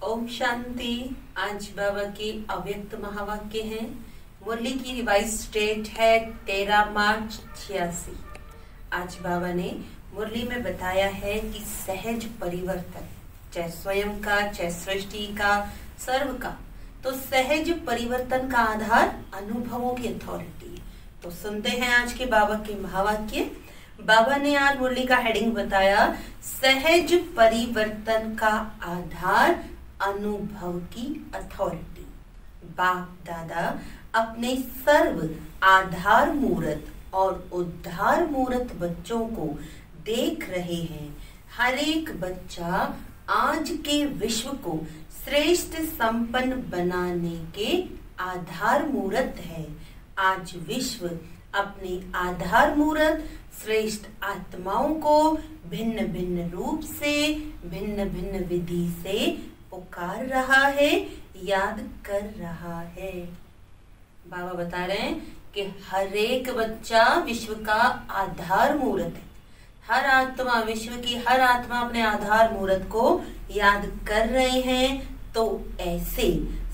ओम शांति। आज बाबा के अव्यक्त महावाक्य हैं। मुरली की रिवाइज डेट है 13 मार्च 86। आज बाबा ने मुरली में बताया है कि सहज परिवर्तन, चाहे स्वयं का, चाहे सृष्टि का, सर्व का, तो सहज परिवर्तन का आधार अनुभवों की अथॉरिटी है। तो सुनते हैं आज के बाबा के महावाक्य। बाबा ने आज मुरली का हेडिंग बताया, सहज परिवर्तन का आधार अनुभव की अथॉरिटी। बाप दादा अपने सर्व आधार मूर्त और उद्धार मूर्त बच्चों को देख रहे हैं। हर एक बच्चा आज के विश्व को श्रेष्ठ संपन्न बनाने के आधार मूर्त है। आज विश्व अपने आधार मूर्त श्रेष्ठ आत्माओं को भिन्न भिन्न रूप से, भिन्न भिन्न विधि से पुकार रहा है, याद कर रहा है। बाबा बता रहे हैं कि हर एक बच्चा विश्व का आधार मूर्त है। हर आत्मा, विश्व की हर आत्मा अपने आधार मूर्त को याद कर रहे हैं। तो ऐसे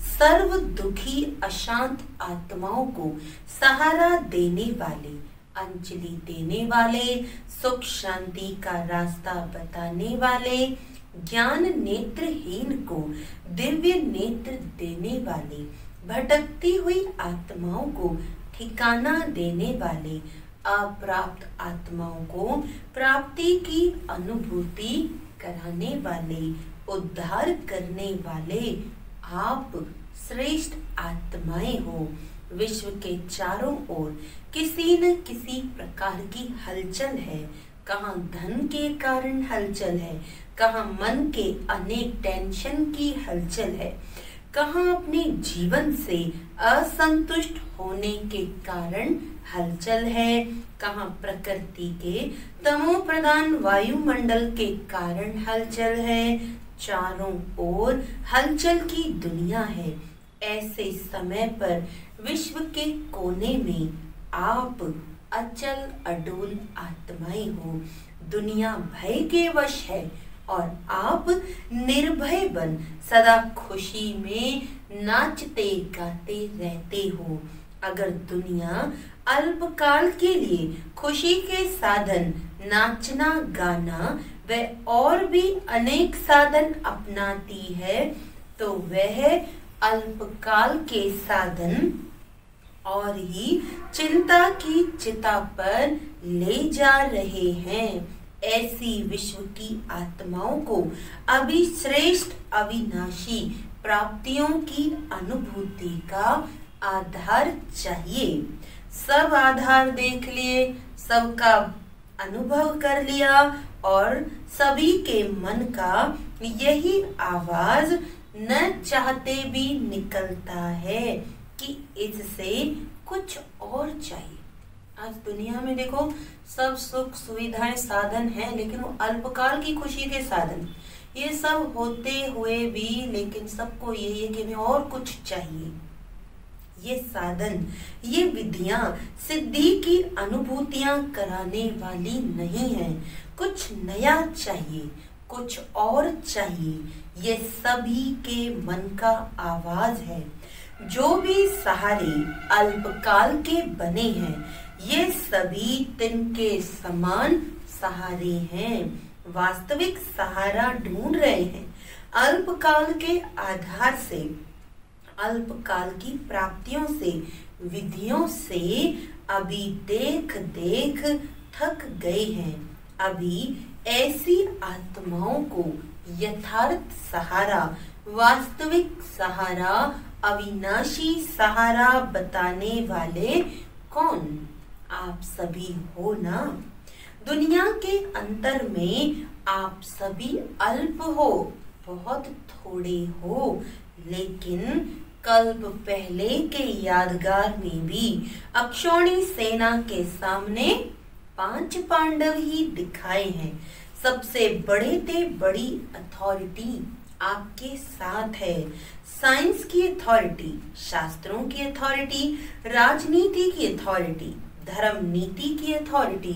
सर्व दुखी अशांत आत्माओं को सहारा देने वाले, अंजलि देने वाले, सुख शांति का रास्ता बताने वाले, ज्ञान नेत्रहीन को दिव्य नेत्र देने वाले, भटकती हुई आत्माओं को ठिकाना देने वाले, अप्राप्त आत्माओं को प्राप्ति की अनुभूति कराने वाले, उद्धार करने वाले आप श्रेष्ठ आत्माएं हो। विश्व के चारों ओर किसी न किसी प्रकार की हलचल है। कहाँ धन के कारण हलचल है, कहाँ मन के अनेक टेंशन की हलचल है, कहाँ अपने जीवन से असंतुष्ट होने के कारण हलचल है, कहाँ प्रकृति के तमो प्रधान वायुमंडल के कारण हलचल है। चारों ओर हलचल की दुनिया है। ऐसे समय पर विश्व के कोने में आप अचल अडोल आत्माएं हो। दुनिया भय के वश है और आप निर्भय बन सदा खुशी में नाचते गाते रहते हो। अगर दुनिया अल्पकाल के लिए खुशी के साधन नाचना गाना व और भी अनेक साधन अपनाती है, तो वह अल्पकाल के साधन और ही चिंता की चिता पर ले जा रहे हैं। ऐसी विश्व की आत्माओं को अभी श्रेष्ठ अविनाशी प्राप्तियों की अनुभूति का आधार चाहिए। सब आधार देख लिए, सबका अनुभव कर लिया और सभी के मन का यही आवाज न चाहते भी निकलता है कि इससे कुछ और चाहिए। आज दुनिया में देखो, सब सुख सुविधाएं साधन हैं, लेकिन वो अल्पकाल की खुशी के साधन। ये सब होते हुए भी लेकिन सबको यही है कि हमें और कुछ चाहिए। ये साधन, ये विधियां सिद्धि की अनुभूतियां कराने वाली नहीं है। कुछ नया चाहिए, कुछ और चाहिए। ये सभी के मन का आवाज है। जो भी सहारे अल्पकाल के बने हैं, ये सभी तिनके समान सहारे हैं। वास्तविक सहारा ढूंढ रहे हैं। अल्पकाल के आधार से, अल्पकाल की प्राप्तियों से, विधियों से अभी देख देख थक गए हैं। अभी ऐसी आत्माओं को यथार्थ सहारा, वास्तविक सहारा, अविनाशी सहारा बताने वाले कौन? आप सभी हो ना। दुनिया के अंतर में आप सभी अल्प हो, बहुत थोड़े हो, लेकिन कल्प पहले के यादगार में भी अक्षौणी सेना के सामने 5 पांडव ही दिखाए हैं। सबसे बड़े थे बड़ी अथॉरिटी आपके साथ है। साइंस की अथॉरिटी, शास्त्रों की अथॉरिटी, राजनीति की अथॉरिटी, धर्म नीति की अथॉरिटी,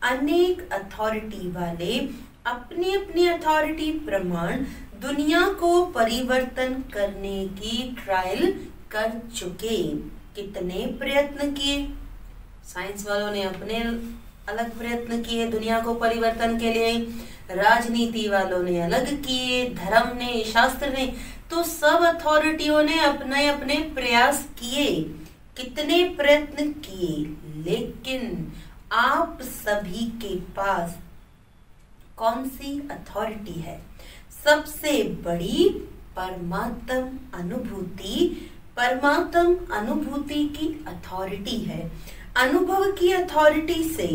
अनेक अथॉरिटी वाले अपनी अपनी अथॉरिटी प्रमाण दुनिया को परिवर्तन करने की ट्रायल कर चुके। कितने प्रयत्न किए? साइंस वालों ने अपने अलग प्रयत्न किए दुनिया को परिवर्तन के लिए, राजनीति वालों ने अलग किए, धर्म ने, शास्त्र ने, तो सब अथॉरिटियों ने अपने अपने प्रयास किए, कितने प्रयत्न किए, लेकिन आप सभी के पास कौन सी अथॉरिटी है? सबसे बड़ी परमात्म अनुभूति, परमात्म अनुभूति की अथॉरिटी है। अनुभव की अथॉरिटी से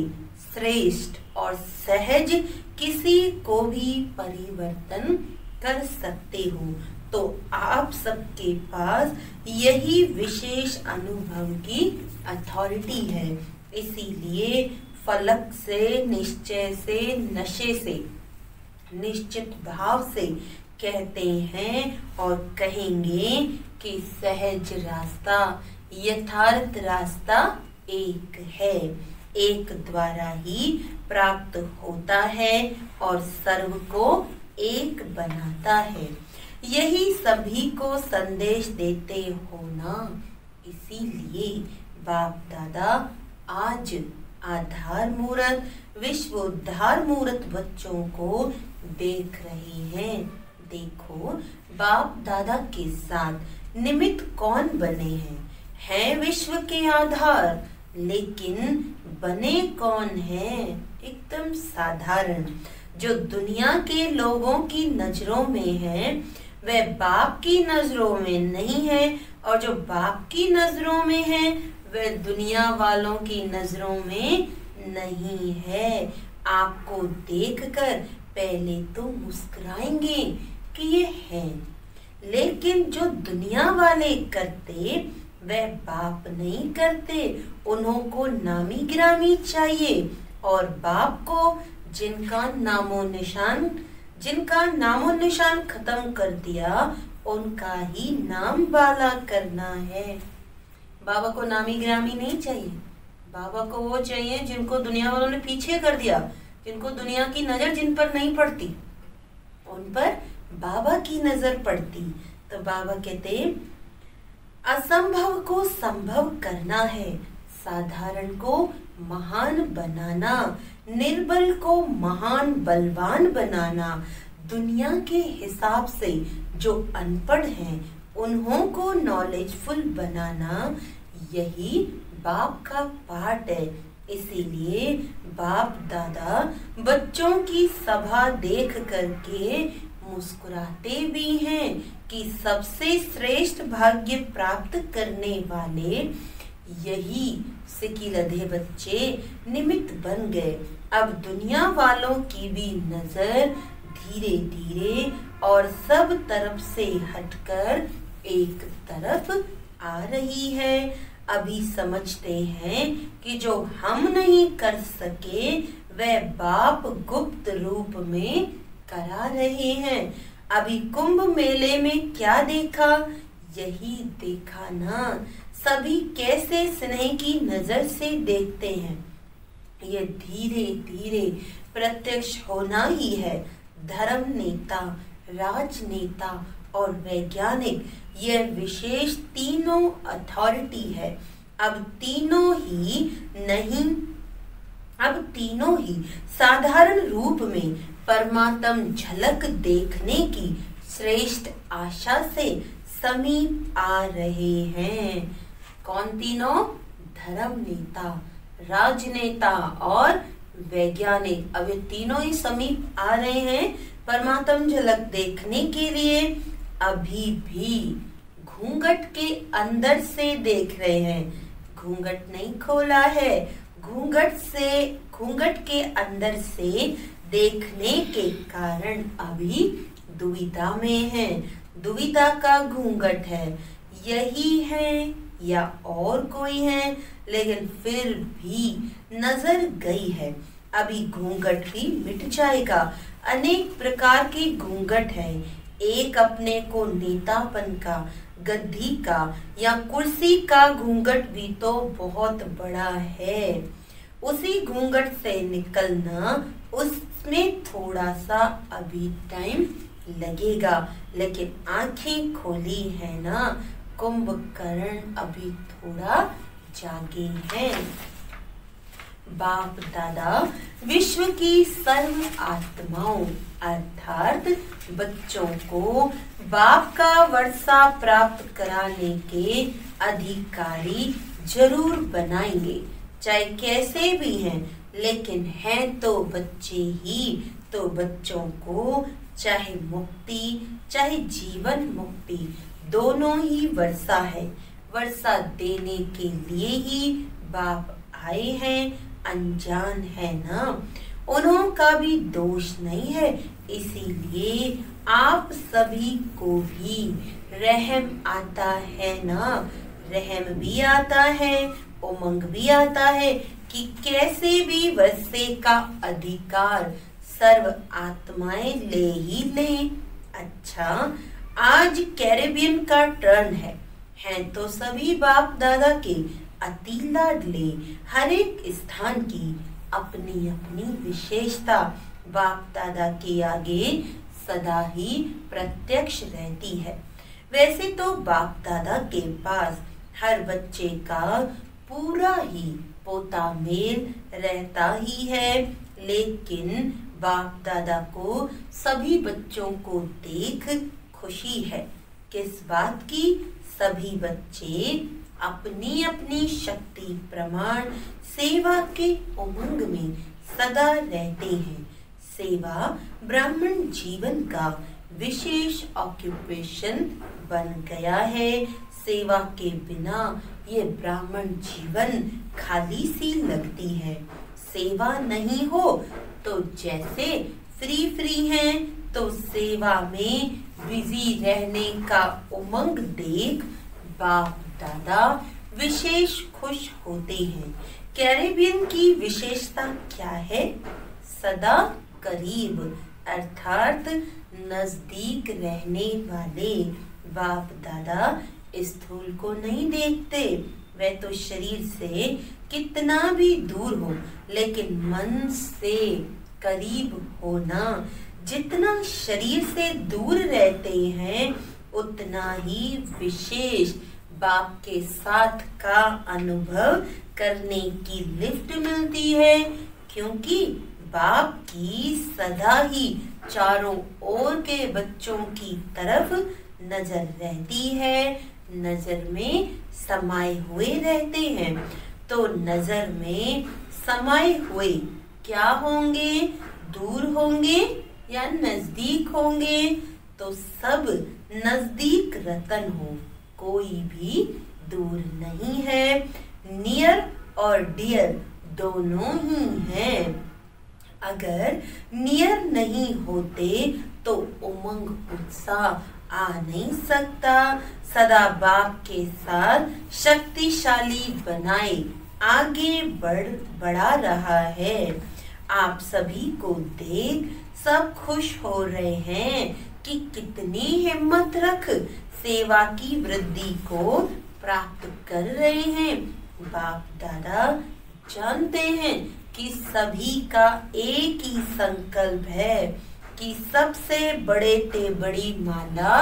श्रेष्ठ और सहज किसी को भी परिवर्तन कर सकते हो। तो आप सबके पास यही विशेष अनुभव की अथॉरिटी है। इसीलिए फलक से, निश्चय से, नशे से, निश्चित भाव से कहते हैं और कहेंगे कि सहज रास्ता, यथार्थ रास्ता एक है, एक द्वारा ही प्राप्त होता है और सर्व को एक बनाता है। यही सभी को संदेश देते हो ना। इसीलिए बाप दादा आज आधार मूर्त, विश्व उद्धार मूर्त बच्चों को देख रहे हैं। देखो बाप दादा के साथ निमित्त कौन बने हैं विश्व के आधार, लेकिन बने कौन हैं? एकदम साधारण। जो दुनिया के लोगों की नजरों में है वह बाप की नजरों में नहीं है, और जो बाप की नजरों में है वह दुनिया वालों की नजरों में नहीं है। आपको देखकर पहले तो मुस्कुराएंगे कि ये है, लेकिन जो दुनिया वाले करते वह बाप नहीं करते। उन्हों को नामी गिरामी चाहिए, और बाप को जिनका नामो निशान खत्म कर दिया उनका ही नाम वाला करना है। बाबा को नामी गिरामी नहीं चाहिए। बाबा को वो चाहिए जिनको दुनिया वालों ने पीछे कर दिया, जिनको दुनिया की नजर जिन पर नहीं पड़ती, उन पर बाबा की नजर पड़ती। तो बाबा कहते असंभव को संभव करना है, साधारण को महान बनाना, निर्बल को महान बलवान बनाना। दुनिया के हिसाब से जो अनपढ़ हैं उन्हों को नॉलेजफुल बनाना, यही बाप का पार्ट है। इसीलिए बाप दादा बच्चों की सभा देख करके मुस्कुराते भी हैं कि सबसे श्रेष्ठ भाग्य प्राप्त करने वाले यही सिकिलधे बच्चे निमित्त बन गए। अब दुनिया वालों की भी नजर धीरे धीरे और सब तरफ से हटकर एक तरफ आ रही है। अभी समझते हैं कि जो हम नहीं कर सके वह बाप गुप्त रूप में करा रहे हैं। अभी कुंभ मेले में क्या देखा? यही देखा ना, सभी कैसे स्नेह की नजर से देखते हैं। ये धीरे धीरे प्रत्यक्ष होना ही है। धर्म नेता, राजनेता और वैज्ञानिक, यह विशेष तीनों अथॉरिटी है। अब तीनों ही साधारण रूप में परमात्म झलक देखने की श्रेष्ठ आशा से समीप आ रहे हैं। कौन तीनों? धर्म नेता, राजनेता और वैज्ञानिक। अब ये तीनों ही समीप आ रहे हैं परमात्म झलक देखने के लिए। अभी भी घूंघट के अंदर से देख रहे हैं, घूंघट नहीं खोला है। घूंघट के अंदर से देखने के कारण अभी दुविधा में है। दुविधा का घूंघट है, यही है या और कोई है, लेकिन फिर भी नजर गई है। अभी घूंघट भी मिट जाएगा। अनेक प्रकार के घूंघट है। एक अपने को नेतापन का, गद्दी का या कुर्सी का घूंघट भी तो बहुत बड़ा है। उसी घूंघट से निकलना, उसमें थोड़ा सा अभी टाइम लगेगा, लेकिन आंखें खोली है ना, कुंभकर्ण अभी थोड़ा जागे हैं। बाप दादा विश्व की सर्व आत्माओं अर्थात बच्चों को बाप का वर्षा प्राप्त कराने के अधिकारी जरूर बनाएंगे, चाहे कैसे भी हैं, लेकिन हैं तो बच्चे ही। तो बच्चों को चाहे मुक्ति चाहे जीवन मुक्ति दोनों ही वर्षा है। वर्षा देने के लिए ही बाप आए हैं, अनजान है ना, उन्हों का भी दोष नहीं है। इसीलिए आप सभी को भी रहम आता है ना, रहम भी आता है, उमंग भी आता है कि कैसे भी वर्षे का अधिकार सर्व आत्माएं ले ही लें। अच्छा, आज कैरेबियन का टर्न है तो सभी बाप दादा के अति लाडले। हर एक स्थान की अपनी अपनी विशेषता बाप दादा के आगे सदा ही प्रत्यक्ष रहती है। वैसे तो बाप दादा के पास हर बच्चे का पूरा ही पोता मेल रहता ही है, लेकिन बाप दादा को सभी बच्चों को देख खुशी है। किस बात की? सभी बच्चे अपनी अपनी शक्ति प्रमाण सेवा के उमंग में सदा रहते हैं। सेवा ब्राह्मण जीवन का विशेष ऑक्यूपेशन बन गया है। सेवा के बिना ये ब्राह्मण जीवन खाली सी लगती है। सेवा नहीं हो तो जैसे फ्री हैं, तो सेवा में बिजी रहने का उमंग देख बाप दादा विशेष खुश होते हैं। कैरेबियन की विशेषता क्या है? सदा करीब अर्थात नजदीक रहने वाले। बाप दादा स्थूल को नहीं देखते, वह तो शरीर से कितना भी दूर हो, लेकिन मन से करीब होना। जितना शरीर से दूर रहते हैं उतना ही विशेष बाप के साथ का अनुभव करने की लिफ्ट मिलती है, क्योंकि बाप की सदा ही चारों ओर के बच्चों की तरफ नजर रहती है, नजर में समाये हुए रहते हैं। तो नजर में समाये हुए क्या होंगे? दूर होंगे या नजदीक होंगे? तो सब नजदीक रतन हो, कोई भी दूर नहीं है। नियर और डियर दोनों ही हैं। अगर नियर नहीं होते तो उमंग उत्साह आ नहीं सकता। सदा बाप के साथ शक्तिशाली बनाए आगे बढ़ा रहा है। आप सभी को देख सब खुश हो रहे हैं कि कितनी हिम्मत रख सेवा की वृद्धि को प्राप्त कर रहे हैं। बाप दादा जानते हैं कि सभी का एक ही संकल्प है कि सबसे बड़े ते बड़ी माला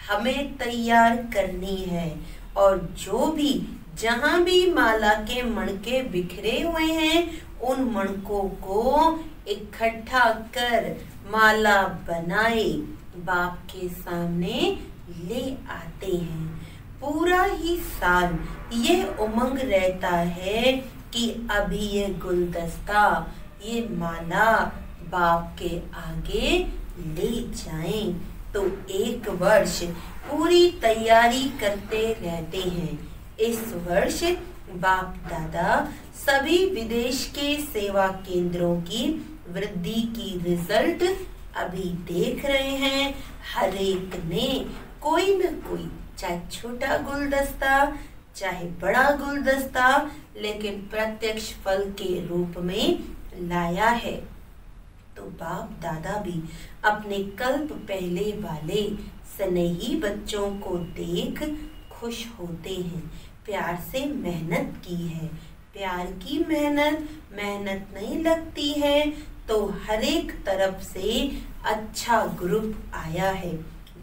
हमें तैयार करनी है, और जो भी जहां भी माला के मणके बिखरे हुए हैं उन मणकों को इकट्ठा कर माला बनाए बाप के सामने ले आते हैं। पूरा ही साल यह उमंग रहता है कि अभी ये गुलदस्ता, ये माला बाप के आगे ले जाएं। तो एक वर्ष पूरी तैयारी करते रहते हैं। इस वर्ष बाप दादा सभी विदेश के सेवा केंद्रों की वृद्धि की रिजल्ट अभी देख रहे हैं। हर एक ने कोई न कोई, चाहे छोटा गुलदस्ता चाहे बड़ा गुलदस्ता, लेकिन प्रत्यक्ष फल के रूप में लाया है। तो बाप दादा भी अपने कल्प पहले वाले स्नेही बच्चों को देख खुश होते हैं। प्यार से मेहनत की है, प्यार की मेहनत नहीं लगती है, तो हर एक तरफ से अच्छा ग्रुप आया है।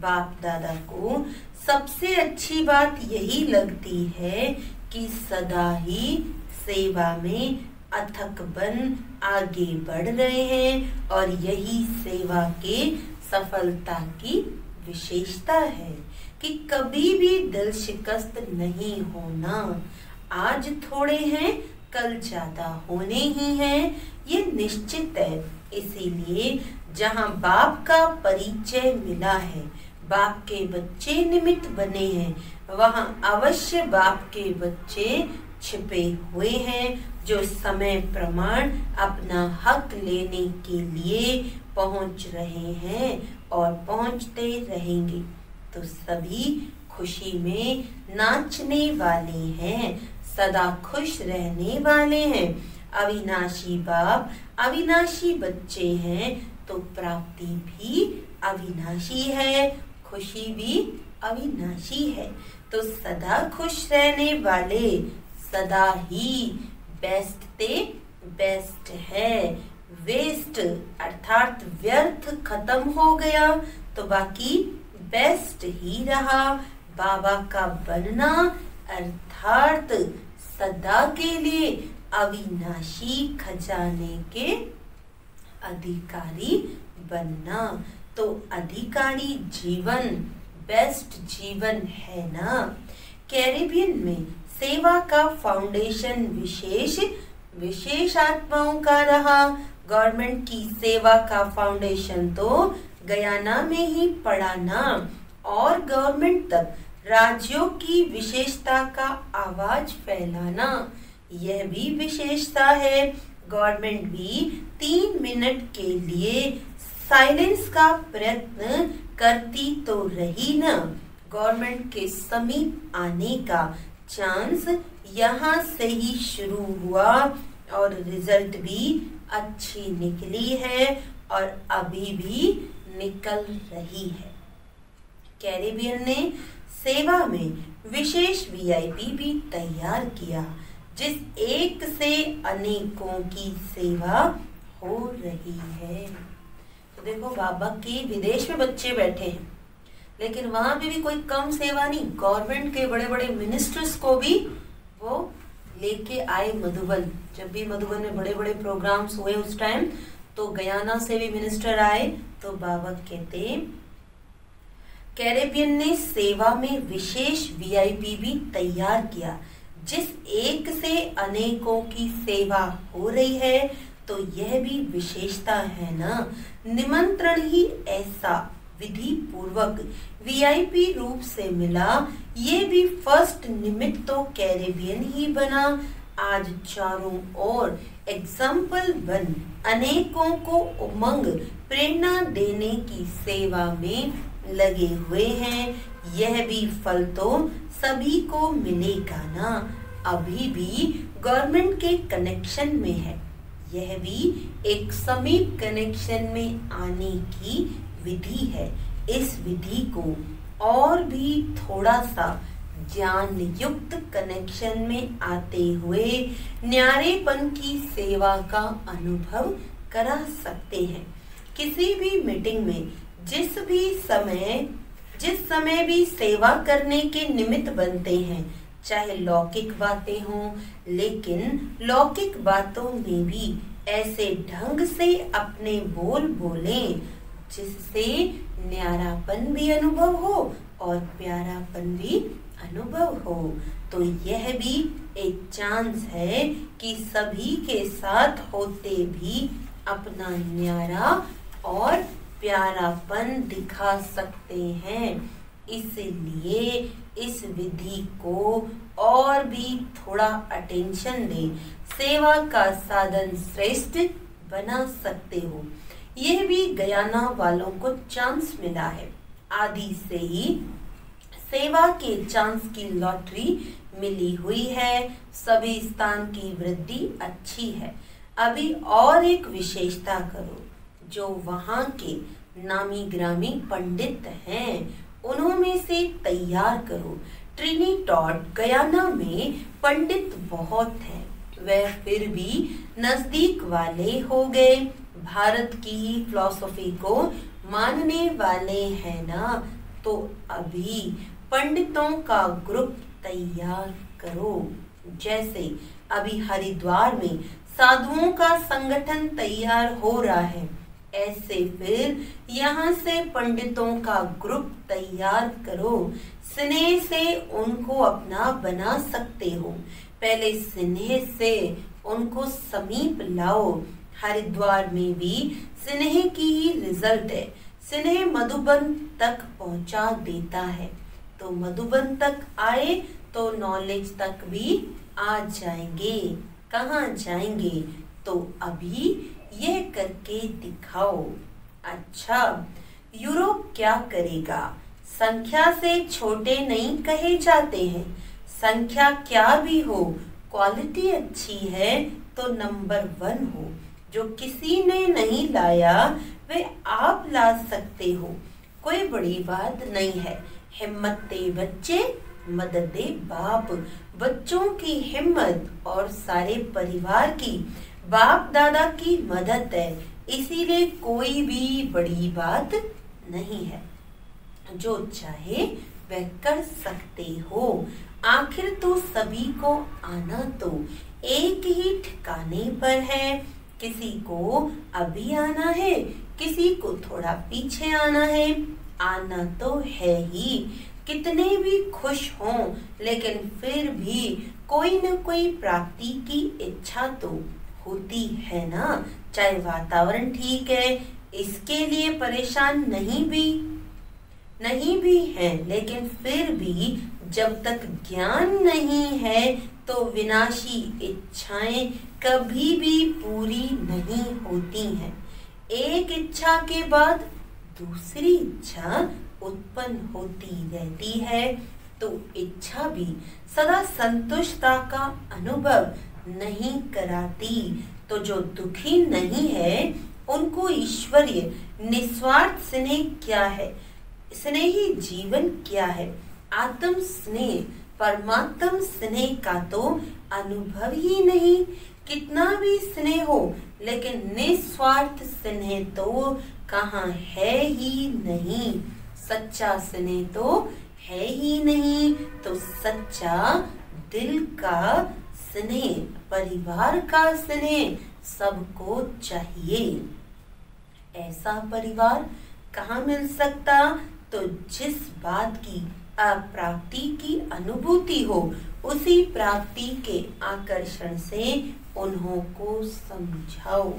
बाप दादा को सबसे अच्छी बात यही लगती है कि सदा ही सेवा में अथक बन आगे बढ़ रहे हैं और यही सेवा के सफलता की विशेषता है कि कभी भी दिल शिकस्त नहीं होना। आज थोड़े हैं, कल ज्यादा होने ही हैं, ये निश्चित है। इसीलिए जहां बाप का परिचय मिला है, बाप के बच्चे निमित्त बने हैं, वहां अवश्य बाप के बच्चे छिपे हुए हैं जो समय प्रमाण अपना हक लेने के लिए पहुंच रहे हैं और पहुंचते रहेंगे। तो सभी खुशी में नाचने वाले हैं, सदा खुश रहने वाले हैं। अविनाशी बाप अविनाशी बच्चे हैं तो प्राप्ति भी अविनाशी है, खुशी भी अविनाशी है। तो सदा खुश रहने वाले सदा ही बेस्ट ते बेस्ट है। वेस्ट अर्थात व्यर्थ खत्म हो गया तो बाकी बेस्ट ही रहा। बाबा का बनना अर्थात सदा के लिए अविनाशी खजाने के अधिकारी बनना। तो अधिकारी जीवन बेस्ट जीवन है ना। कैरिबियन में सेवा का फाउंडेशन विशेष आत्माओं का रहा। गवर्नमेंट की सेवा का फाउंडेशन तो गयाना में ही पड़ा ना, और गवर्नमेंट तक राज्यों की विशेषता का आवाज फैलाना, यह भी विशेषता है। गवर्नमेंट भी 3 मिनट के लिए साइलेंस का प्रयत्न करती तो रही ना। गवर्नमेंट के समीप आने का चांस यहाँ से ही शुरू हुआ और रिजल्ट भी अच्छी निकली है और अभी भी निकल रही है। कैरिबियन ने सेवा में विशेष वीआईपी भी तैयार किया, जिस एक से अनेकों की सेवा हो रही है। तो देखो बाबा के विदेश में बच्चे बैठे हैं, लेकिन वहां पे भी कोई कम सेवा नहीं। गवर्नमेंट के बड़े बड़े मिनिस्टर्स को भी वो लेके आए मधुबन। जब भी मधुबन में बड़े बड़े प्रोग्राम्स हुए उस टाइम, तो गयाना से भी मिनिस्टर आए। तो बाबा कहते कैरेबियन ने सेवा में विशेष वीआईपी भी तैयार किया, जिस एक से अनेकों की सेवा हो रही है। तो यह भी विशेषता है ना। निमंत्रण ही ऐसा विधि पूर्वक वीआईपी रूप से मिला, ये भी फर्स्ट निमित्त तो कैरेबियन ही बना। आज चारों ओर एग्जाम्पल बन अनेकों को उमंग प्रेरणा देने की सेवा में लगे हुए हैं। यह भी फल तो सभी को मिलेगा ना। अभी भी गवर्नमेंट के कनेक्शन में है, यह भी एक समीप कनेक्शन में आने की विधि है। इस विधि को और भी थोड़ा सा ज्ञान युक्त कनेक्शन में आते हुए न्यारेपन की सेवा का अनुभव करा सकते हैं। किसी भी मीटिंग में जिस समय भी सेवा करने के निमित्त बनते हैं, चाहे लौकिक बातें हों, लेकिन लौकिक बातों में भी ऐसे ढंग से अपने बोल बोलें जिससे न्यारापन भी अनुभव हो और प्यारापन भी अनुभव हो। तो यह भी एक चांस है कि सभी के साथ होते भी अपना न्यारा और प्यारापन दिखा सकते हैं। इसलिए इस विधि को और भी थोड़ा अटेंशन दें, सेवा का साधन श्रेष्ठ बना सकते हो। यह भी गयाना वालों को चांस मिला है। आदि से ही सेवा के चांस की लॉटरी मिली हुई है। सभी स्थान की वृद्धि अच्छी है। अभी और एक विशेषता करो, जो वहाँ के नामी ग्रामी पंडित हैं उन्होंने से तैयार करो। ट्रिनिटॉट गयाना में पंडित बहुत हैं, वह फिर भी नजदीक वाले हो गए। भारत की फिलॉसफी को मानने वाले हैं ना, तो अभी पंडितों का ग्रुप तैयार करो। जैसे अभी हरिद्वार में साधुओं का संगठन तैयार हो रहा है, ऐसे फिर यहाँ से पंडितों का ग्रुप तैयार करो। स्नेह से उनको अपना बना सकते हो, पहले स्नेह से उनको समीप लाओ। हरिद्वार में भी स्नेह की ही रिजल्ट है। स्नेह मधुबन तक पहुंचा देता है, तो मधुबन तक आए तो नॉलेज तक भी आ जाएंगे। कहाँ जाएंगे? तो अभी यह करके दिखाओ। अच्छा, यूरोप क्या करेगा? संख्या से छोटे नहीं कहे जाते हैं। संख्या क्या भी हो, क्वालिटी अच्छी है तो नंबर 1 हो। जो किसी ने नहीं लाया वे आप ला सकते हो, कोई बड़ी बात नहीं है। हिम्मत दे बच्चे, मदद दे बाप। बच्चों की हिम्मत और सारे परिवार की, बाप दादा की मदद है, इसीलिए कोई भी बड़ी बात नहीं है। जो चाहे वह कर सकते हो। आखिर तो सभी को आना तो एक ही ठिकाने पर है। किसी को अभी आना है, किसी को थोड़ा पीछे आना है। आना तो है ही। कितने भी खुश हों, लेकिन फिर भी कोई न कोई प्राप्ति की इच्छा तो होती है ना। चाहे वातावरण ठीक है, इसके लिए परेशान नहीं भी है, लेकिन फिर भी जब तक ज्ञान नहीं है तो विनाशी इच्छाएं कभी भी पूरी नहीं होती हैं। एक इच्छा के बाद दूसरी इच्छा उत्पन्न होती रहती है, तो इच्छा भी सदा संतुष्टता का अनुभव नहीं कराती। तो जो दुखी नहीं है उनको ईश्वरीय निस्वार्थ स्नेह क्या है, स्नेही जीवन क्या है, आत्म स्नेह, परमात्म स्नेह का तो अनुभव ही नहीं। कितना भी स्नेह हो, लेकिन निस्वार्थ स्नेह तो कहाँ है ही नहीं। सच्चा स्नेह तो है ही नहीं। तो सच्चा दिल का स्नेह, परिवार का स्नेह सबको चाहिए। ऐसा परिवार कहाँ मिल सकता? तो जिस बात की अप्राप्ति की अनुभूति हो, उसी प्राप्ति के आकर्षण से उन्हों को समझाओ।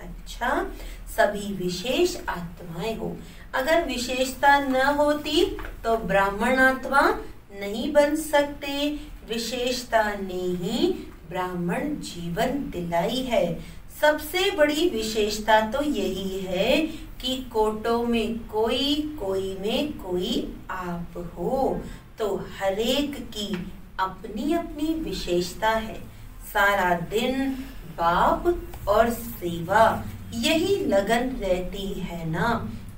अच्छा, सभी विशेष आत्माएं हो। अगर विशेषता न होती तो ब्राह्मण आत्मा नहीं बन सकते। विशेषता ने ही ब्राह्मण जीवन दिलाई है। सबसे बड़ी विशेषता तो यही है कि कोटों में कोई, कोई में कोई आप हो। तो हरेक की अपनी अपनी विशेषता है। सारा दिन बाप और सेवा, यही लगन रहती है ना।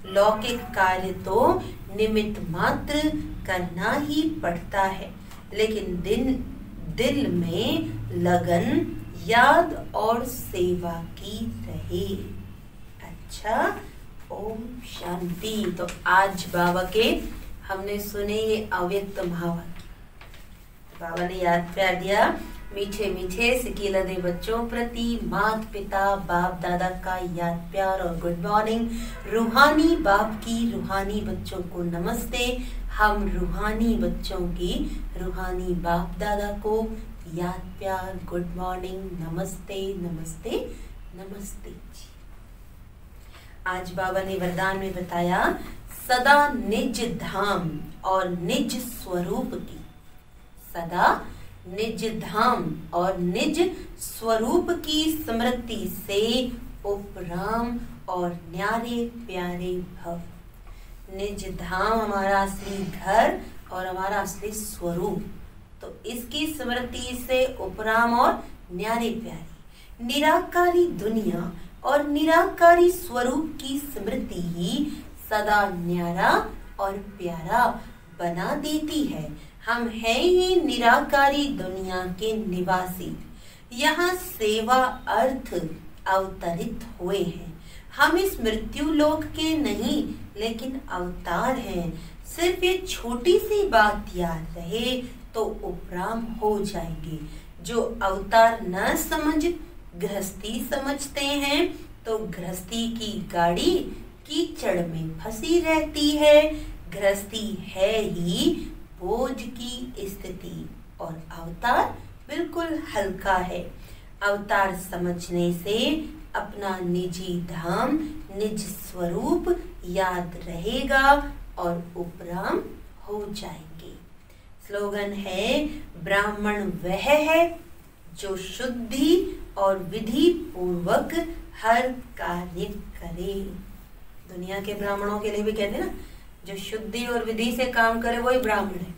लौकिक कार्य तो निमित्त मात्र करना ही पड़ता है, लेकिन दिल में लगन, याद और सेवा की रहे। अच्छा, ओम शांति। तो आज बाबा के हमने सुने ये अव्यक्त महावाक्य। बाबा ने याद प्यार दिया। मीठे मीठे सिकीलदे बच्चों प्रति माता पिता बाप दादा का याद प्यार और गुड मॉर्निंग। रूहानी बाप की रूहानी बच्चों को नमस्ते। हम रूहानी बच्चों की रूहानी बाप दादा को याद प्यार, गुड मॉर्निंग, नमस्ते नमस्ते नमस्ते जी। आज बाबा ने वरदान में बताया, सदा निज धाम और निज स्वरूप की, सदा निज धाम और निज स्वरूप की स्मृति से उपराम और न्यारे प्यारे भव। निज धाम हमारा असली घर और हमारा असली स्वरूप, तो इसकी स्मृति से उपराम और न्यारे प्यारे, निराकारी दुनिया और निराकारी स्वरूप की स्मृति ही सदा न्यारा और प्यारा बना देती है। हम हैं ही निराकारी दुनिया के निवासी। यहाँ सेवा अर्थ अवतरित हुए हैं। हम इस मृत्यु लोक के नहीं लेकिन अवतार हैं। सिर्फ ये छोटी सी बात याद रहे तो उपराम हो जाएंगे। जो अवतार न समझ गृहस्थी समझते हैं तो गृहस्थी की गाड़ी कीचड़ में फंसी रहती है। गृहस्थी है ही बोझ की स्थिति और अवतार बिल्कुल हल्का है। अवतार समझने से अपना निजी धाम निज स्वरूप याद रहेगा और उपराम हो जाएंगे। स्लोगन है, ब्राह्मण वह है जो शुद्धि और विधि पूर्वक हर कार्य करे। दुनिया के ब्राह्मणों के लिए भी कहते हैं ना, जो शुद्धि और विधि से काम करे वही ब्राह्मण है।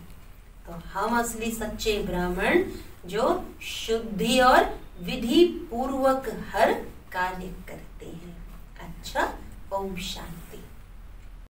तो हम असली सच्चे ब्राह्मण जो शुद्धि और विधि पूर्वक हर कार्य करते हैं। अच्छा, ओम शांति।